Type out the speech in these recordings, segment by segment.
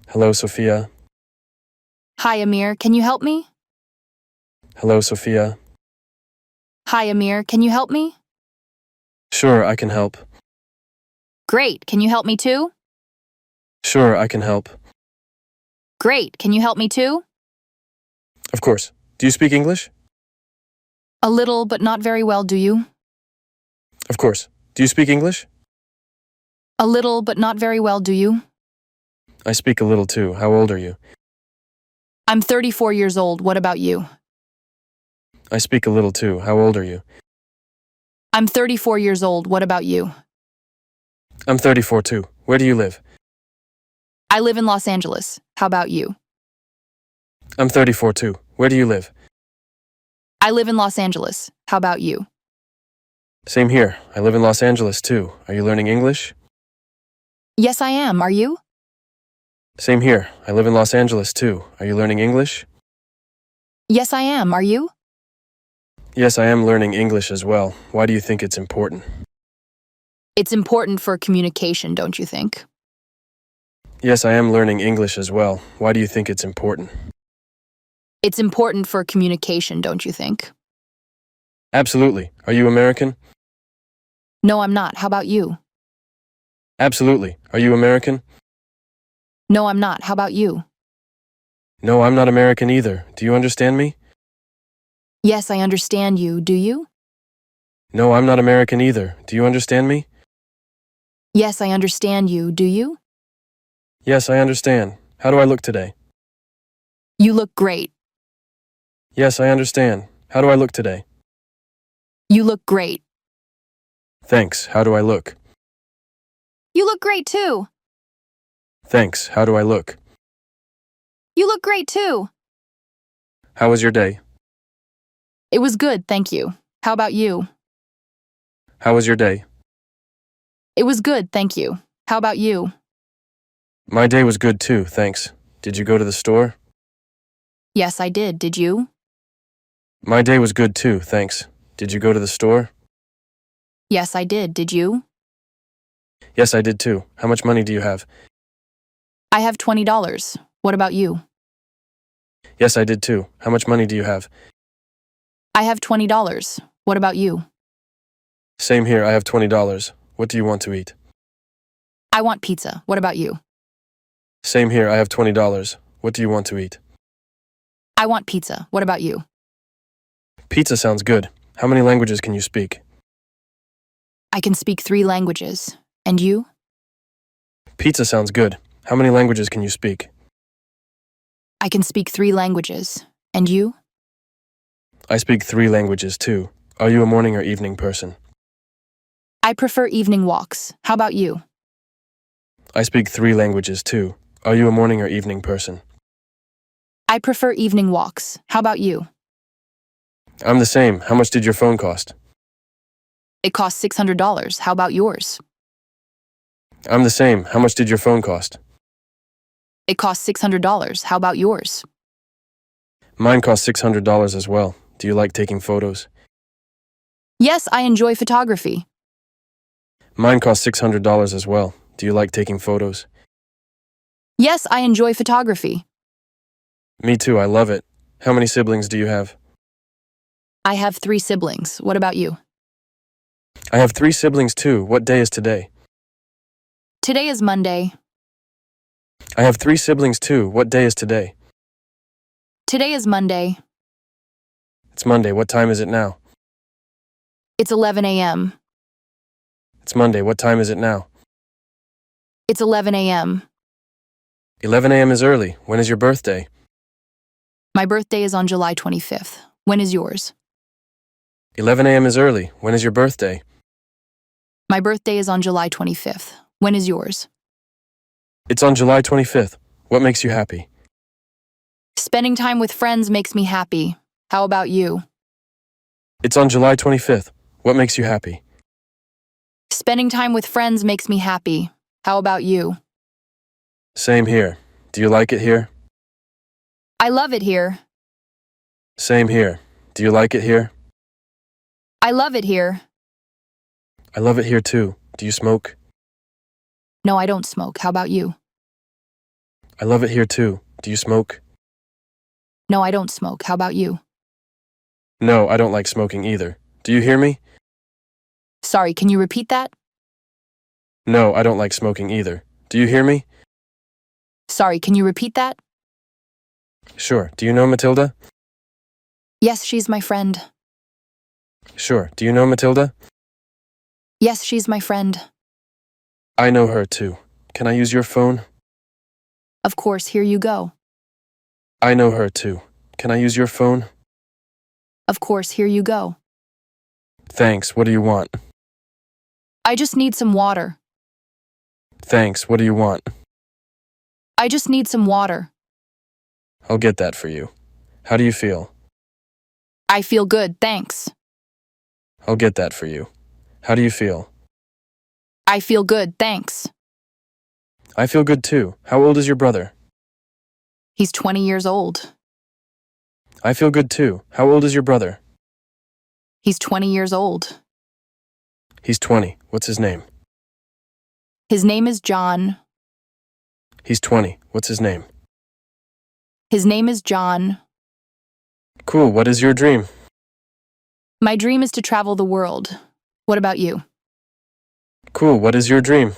Hello, Sofia. Hi, Amir, can you help me? Hello, Sofia. Hi, Amir, can you help me? Sure, I can help. Great, can you help me too? Sure, I can help. Great, can you help me too? Of course. Do you speak English? A little, but not very well, do you? Of course. Do you speak English? A little, but not very well, do you? I speak a little too. How old are you? I'm 34 years old, what about you? I speak a little too. How old are you? I'm 34 years old, what about you? I'm 34 too. Where do you live? I live in Los Angeles, how about you? I'm 34 too. Where do you live? I live in Los Angeles, how about you? Same here. I live in Los Angeles too. Are you learning English? Yes, I am, are you? Same here. I live in Los Angeles too. Are you learning English? Yes, I am, are you? Yes, I am learning English as well. Why do you think it's important? It's important for communication, don't you think? Yes, I am learning English as well. Why do you think it's important? It's important for communication, don't you think? Absolutely. Are you American? No, I'm not, how about you? Absolutely. Are you American? No, I'm not, how about you? No, I'm not American either. Do you understand me? Yes, I understand you, do you? No, I'm not American either. Do you understand me? Yes, I understand you, do you? Yes, I understand. How do I look today? You look great. Yes, I understand. How do I look today? You look great. Thanks. How do I look? You look great too. Thanks. How do I look? You look great too. How was your day? It was good, thank you. How about you? How was your day? It was good, thank you. How about you? My day was good too, thanks. Did you go to the store? Yes, I did. Did you? My day was good too, thanks. Did you go to the store? Yes, I did. Did you? Yes, I did too. How much money do you have? I have $20. What about you? Yes, I did too. How much money do you have? I have $20. What about you? Same here. I have $20. What do you want to eat? I want pizza. What about you? Same here. I have $20. What do you want to eat? I want pizza. What about you? Pizza sounds good. How many languages can you speak? I can speak 3 languages. And you? Pizza sounds good. How many languages can you speak? I can speak 3 languages. And you? I speak 3 languages too. Are you a morning or evening person? I prefer evening walks. How about you? I speak 3 languages too. Are you a morning or evening person? I prefer evening walks. How about you? I'm the same. How much did your phone cost? It costs $600. How about yours? I'm the same. How much did your phone cost? It costs $600. How about yours? Mine cost $600 as well. Do you like taking photos? Yes, I enjoy photography. Mine cost $600 as well. Do you like taking photos? Yes, I enjoy photography. Me too. I love it. How many siblings do you have? I have 3 siblings. What about you? I have 3 siblings too. What day is today? Today is Monday. I have 3 siblings too. What day is today? Today is Monday. It's Monday. What time is it now? It's 11 a.m. It's Monday. What time is it now? It's 11 a.m. 11 a.m. is early. When is your birthday? My birthday is on July 25th. When is yours? 11 a.m. is early. When is your birthday? My birthday is on July 25th. When is yours? It's on July 25th. What makes you happy? Spending time with friends makes me happy. How about you? It's on July 25th. What makes you happy? Spending time with friends makes me happy. How about you? Same here. Do you like it here? I love it here. Same here. Do you like it here? I love it here. I love it here too. Do you smoke? No, I don't smoke. How about you? I love it here too. Do you smoke? No, I don't smoke. How about you? No, I don't like smoking either. Do you hear me? Sorry, can you repeat that? No, I don't like smoking either. Do you hear me? Sorry, can you repeat that? Sure. Do you know Matilda? Yes, she's my friend. Sure. Do you know Matilda? Yes, she's my friend. I know her too. Can I use your phone? Of course, here you go. I know her too. Can I use your phone? Of course, here you go. Thanks. What do you want? I just need some water. Thanks. What do you want? I just need some water. I'll get that for you. How do you feel? I feel good, thanks. I'll get that for you. How do you feel? I feel good, thanks. I feel good too. How old is your brother? He's 20 years old. I feel good too. How old is your brother? He's 20 years old. He's 20. What's his name? His name is John. He's 20. What's his name? His name is John. Cool. What is your dream? My dream is to travel the world. What about you? Cool. What is your dream?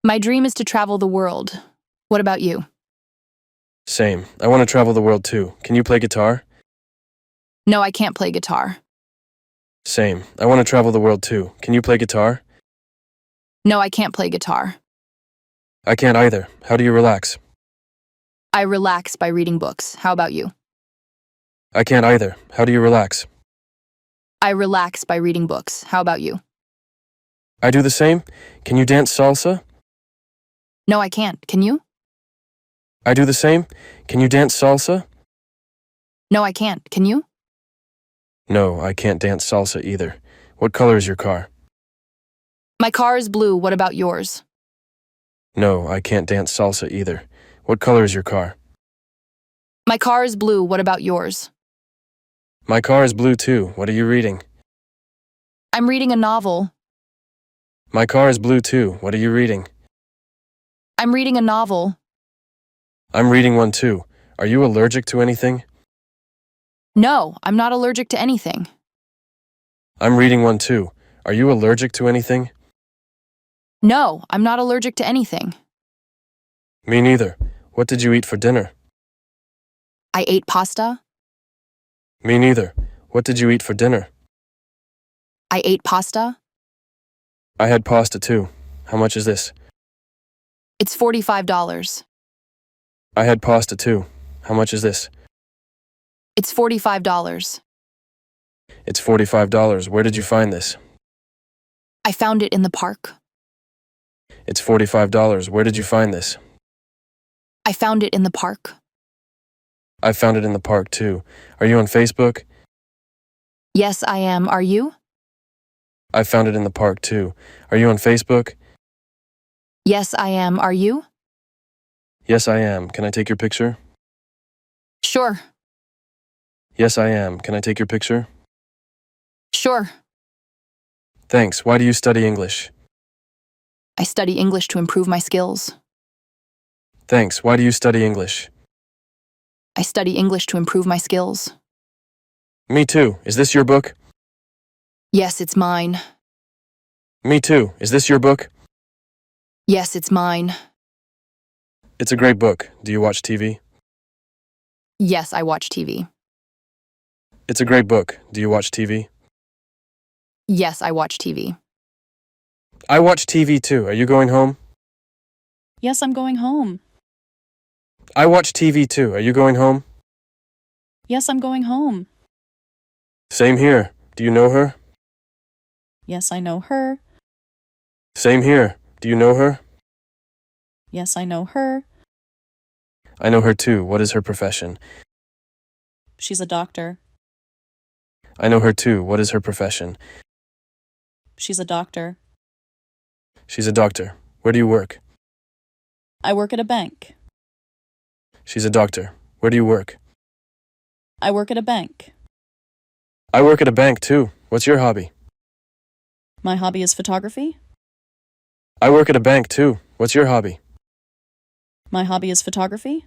My dream is to travel the world. What about you? Same. I want to travel the world too. Can you play guitar? No, I can't play guitar. Same. I want to travel the world too. Can you play guitar? No, I can't play guitar. I can't either. How do you relax? I relax by reading books. How about you? I can't either. How do you relax? I relax by reading books. How about you? I do the same. Can you dance salsa? No, I can't. Can you? I do the same. Can you dance salsa? No, I can't. Can you? No, I can't dance salsa either. What color is your car? My car is blue. What about yours? No, I can't dance salsa either. What color is your car? My car is blue. What about yours? My car is blue too. What are you reading? I'm reading a novel. My car is blue too. What are you reading? I'm reading a novel. I'm reading one too. Are you allergic to anything? No, I'm not allergic to anything. I'm reading one too. Are you allergic to anything? No, I'm not allergic to anything. Me neither. What did you eat for dinner? I ate pasta. Me neither. What did you eat for dinner? I ate pasta. I had pasta too. How much is this? It's $45. I had pasta too. How much is this? It's $45. It's $45. Where did you find this? I found it in the park. It's $45. Where did you find this? I found it in the park. I found it in the park too. Are you on Facebook? Yes, I am. Are you? I found it in the park too. Are you on Facebook? Yes, I am. Are you? Yes, I am. Can I take your picture? Sure. Yes, I am. Can I take your picture? Sure. Thanks. Why do you study English? I study English to improve my skills. Thanks. Why do you study English? I study English to improve my skills. Me too. Is this your book? Yes, it's mine. Me too. Is this your book? Yes, it's mine. It's a great book. Do you watch TV? Yes, I watch TV. It's a great book. Do you watch TV? Yes, I watch TV. I watch TV too. Are you going home? Yes, I'm going home. I watch TV too. Are you going home? Yes, I'm going home. Same here. Do you know her? Yes, I know her. Same here. Do you know her? Yes, I know her. I know her too. What is her profession? She's a doctor. I know her too. What is her profession? She's a doctor. She's a doctor. Where do you work? I work at a bank. She's a doctor. Where do you work? I work at a bank. I work at a bank too. What's your hobby? My hobby is photography. I work at a bank too. What's your hobby? My hobby is photography.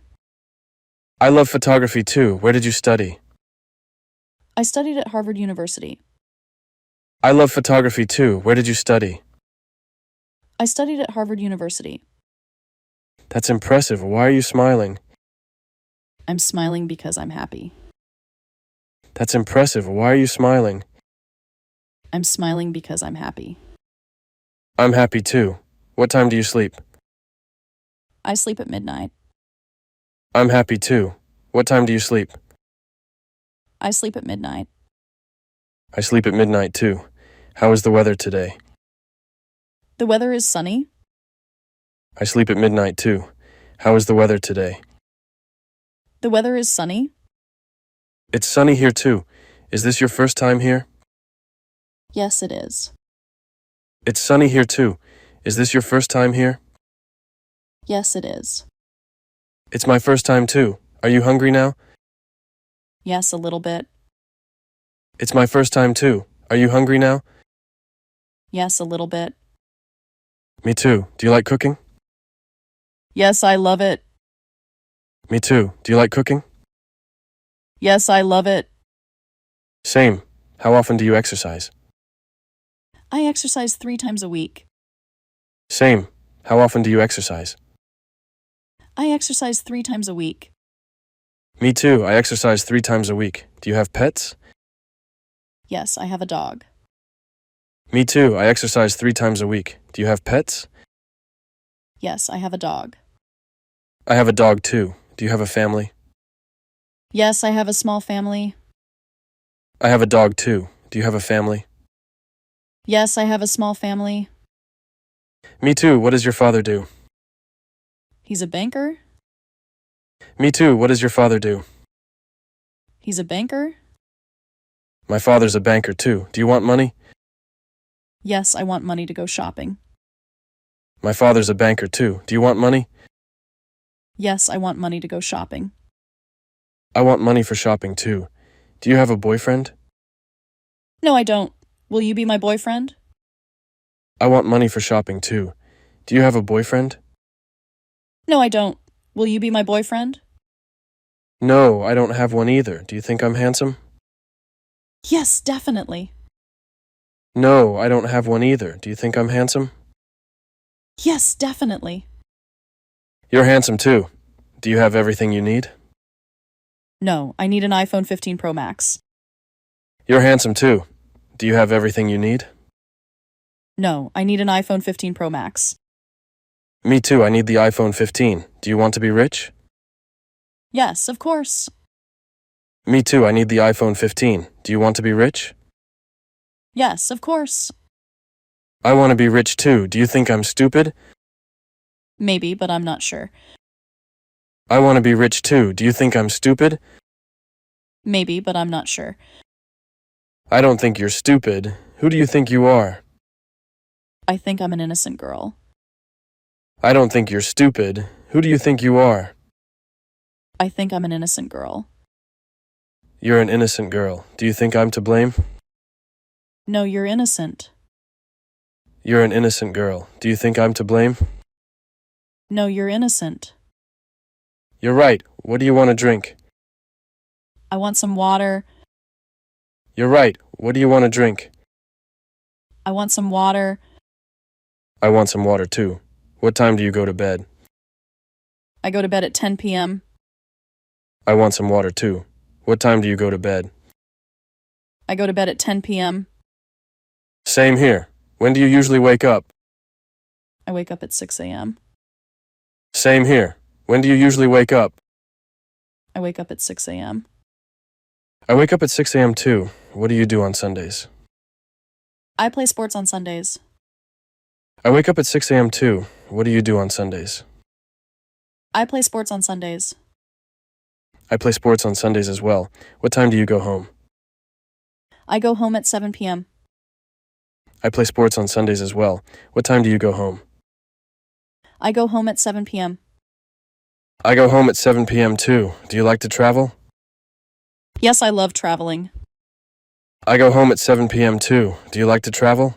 I love photography too. Where did you study? I studied at Harvard University. I love photography too. Where did you study? I studied at Harvard University. That's impressive. Why are you smiling? I'm smiling because I'm happy. That's impressive. Why are you smiling? I'm smiling because I'm happy. I'm happy too. What time do you sleep? I sleep at midnight. I'm happy too. What time do you sleep? I sleep at midnight. I sleep at midnight too. How is the weather today? The weather is sunny. I sleep at midnight too. How is the weather today? The weather is sunny. It's sunny here too. Is this your first time here? Yes, it is. It's sunny here too. Is this your first time here? Yes, it is. It's my first time too. Are you hungry now? Yes, a little bit. It's my first time too. Are you hungry now? Yes, a little bit. Me too. Do you like cooking? Yes, I love it. Me too. Do you like cooking? Yes, I love it. Same. How often do you exercise? I exercise 3 times a week. Same. How often do you exercise? I exercise 3 times a week. Me too. I exercise 3 times a week. Do you have pets? Yes, I have a dog. Me too. I exercise 3 times a week. Do you have pets? Yes, I have a dog. I have a dog too. Do you have a family? Yes, I have a small family. I have a dog too. Do you have a family? Yes, I have a small family. Me too. What does your father do? He's a banker. Me too. What does your father do? He's a banker. My father's a banker too. Do you want money? Yes, I want money to go shopping. My father's a banker too. Do you want money? Yes, I want money to go shopping. I want money for shopping too. Do you have a boyfriend? No, I don't. Will you be my boyfriend? I want money for shopping too. Do you have a boyfriend? No, I don't. Will you be my boyfriend? No, I don't have one either. Do you think I'm handsome? Yes, definitely. No, I don't have one either. Do you think I'm handsome? Yes, definitely. You're handsome too. Do you have everything you need? No, I need an iPhone 15 Pro Max. You're handsome too. Do you have everything you need? No, I need an iPhone 15 Pro Max. Me too. I need the iPhone 15. Do you want to be rich? Yes, of course. Me too. I need the iPhone 15. Do you want to be rich? Yes, of course. I want to be rich too. Do you think I'm stupid? Maybe, but I'm not sure. I want to be rich too. Do you think I'm stupid? Maybe, but I'm not sure. I don't think you're stupid. Who do you think you are? I think I'm an innocent girl. I don't think you're stupid. Who do you think you are? I think I'm an innocent girl. You're an innocent girl. Do you think I'm to blame? No, you're innocent. You're an innocent girl. Do you think I'm to blame? No, you're innocent. You're right. What do you want to drink? I want some water. You're right. What do you want to drink? I want some water. I want some water too. What time do you go to bed? I go to bed at 10 p.m. I want some water too. What time do you go to bed? I go to bed at 10 p.m. Same here. When do you usually wake up? I wake up at 6 a.m. Same here. When do you usually wake up? I wake up at 6 a.m. I wake up at 6 a.m. too. What do you do on Sundays? I play sports on Sundays. I wake up at 6 a.m. too. What do you do on Sundays? I play sports on Sundays. I play sports on Sundays as well. What time do you go home? I go home at 7 p.m. I play sports on Sundays as well. What time do you go home? I go home at 7 p.m. I go home at 7 p.m. too. Do you like to travel? Yes, I love traveling. I go home at 7 p.m. too. Do you like to travel?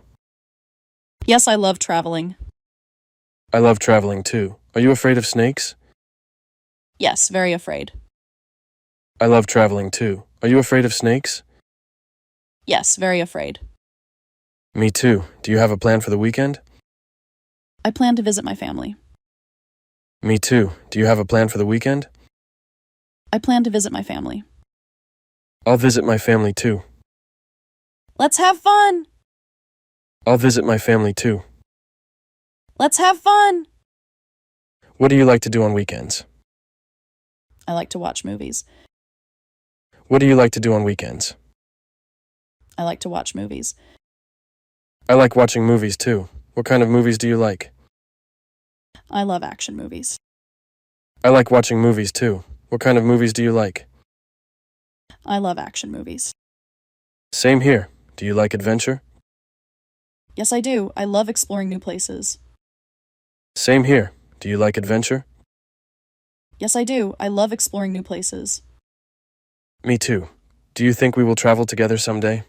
Yes, I love traveling. I love traveling too. Are you afraid of snakes? Yes, very afraid. I love traveling too. Are you afraid of snakes? Yes, very afraid. Me too. Do you have a plan for the weekend? I plan to visit my family. Me too. Do you have a plan for the weekend? I plan to visit my family. I'll visit my family too. Let's have fun! I'll visit my family too. Let's have fun! What do you like to do on weekends? I like to watch movies. What do you like to do on weekends? I like to watch movies. I like watching movies too. What kind of movies do you like? I love action movies. I like watching movies too. What kind of movies do you like? I love action movies. Same here. Do you like adventure? Yes, I do. I love exploring new places. Same here. Do you like adventure? Yes, I do. I love exploring new places. Me too. Do you think we will travel together someday?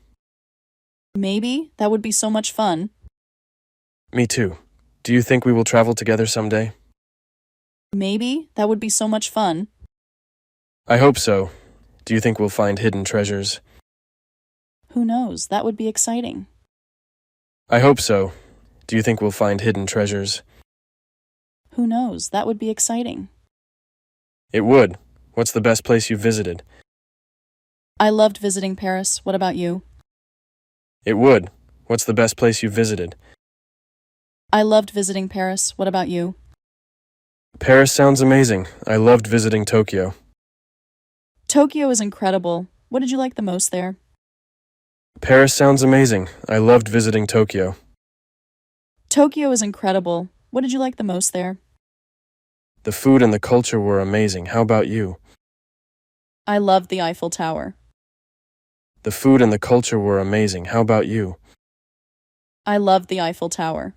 Maybe. That would be so much fun. Me too. Do you think we will travel together someday? Maybe. That would be so much fun. I hope so. Do you think we'll find hidden treasures? Who knows? That would be exciting. I hope so. Do you think we'll find hidden treasures? Who knows? That would be exciting. It would. What's the best place you've visited? I loved visiting Paris. What about you? It would. What's the best place you've visited? I loved visiting Paris. What about you? Paris sounds amazing. I loved visiting Tokyo. Tokyo is incredible. What did you like the most there? Paris sounds amazing. I loved visiting Tokyo. Tokyo is incredible. What did you like the most there? The food and the culture were amazing. How about you? I loved the Eiffel Tower. The food and the culture were amazing. How about you? I loved the Eiffel Tower.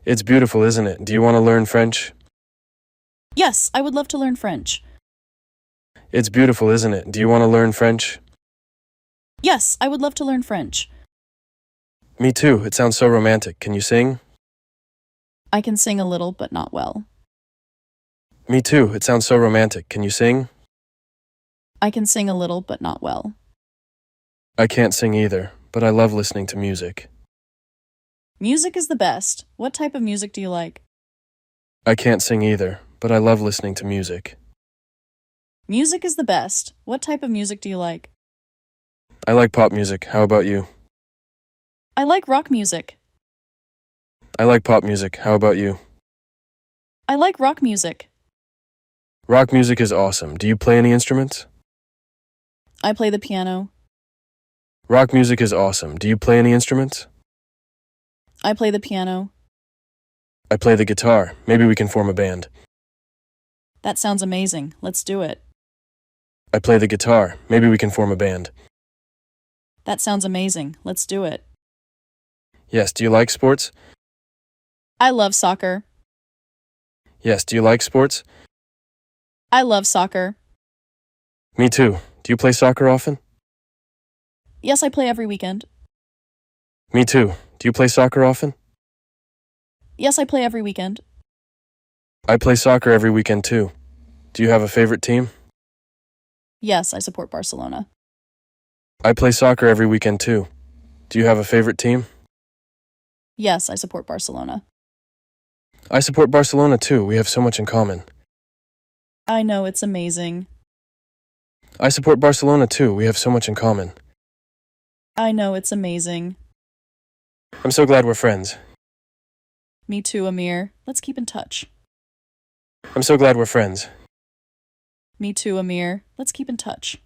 It's beautiful, isn't it? Do you want to learn French? Yes, I would love to learn French. It's beautiful, isn't it? Do you want to learn French? Yes, I would love to learn French. Me too. It sounds so romantic. Can you sing? I can sing a little, but not well. Me too. It sounds so romantic. Can you sing? I can sing a little, but not well. I can't sing either, but I love listening to music. Music is the best. What type of music do you like? I can't sing either, but I love listening to music. Music is the best. What type of music do you like? I like pop music. How about you? I like rock music. I like pop music. How about you? I like rock music. Rock music is awesome. Do you play any instruments? I play the piano. Rock music is awesome. Do you play any instruments? I play the piano. I play the guitar. Maybe we can form a band. That sounds amazing. Let's do it. I play the guitar. Maybe we can form a band. That sounds amazing. Let's do it. Yes, do you like sports? I love soccer. Yes, do you like sports? I love soccer. Me too. Do you play soccer often? Yes, I play every weekend. Me too. Do you play soccer often? Yes, I play every weekend. I play soccer every weekend too. Do you have a favorite team? Yes, I support Barcelona. I play soccer every weekend too. Do you have a favorite team? Yes, I support Barcelona. I support Barcelona too. We have so much in common. I know, it's amazing. I support Barcelona too. We have so much in common. I know, it's amazing. I'm so glad we're friends. Me too, Amir. Let's keep in touch. I'm so glad we're friends. Me too, Amir. Let's keep in touch.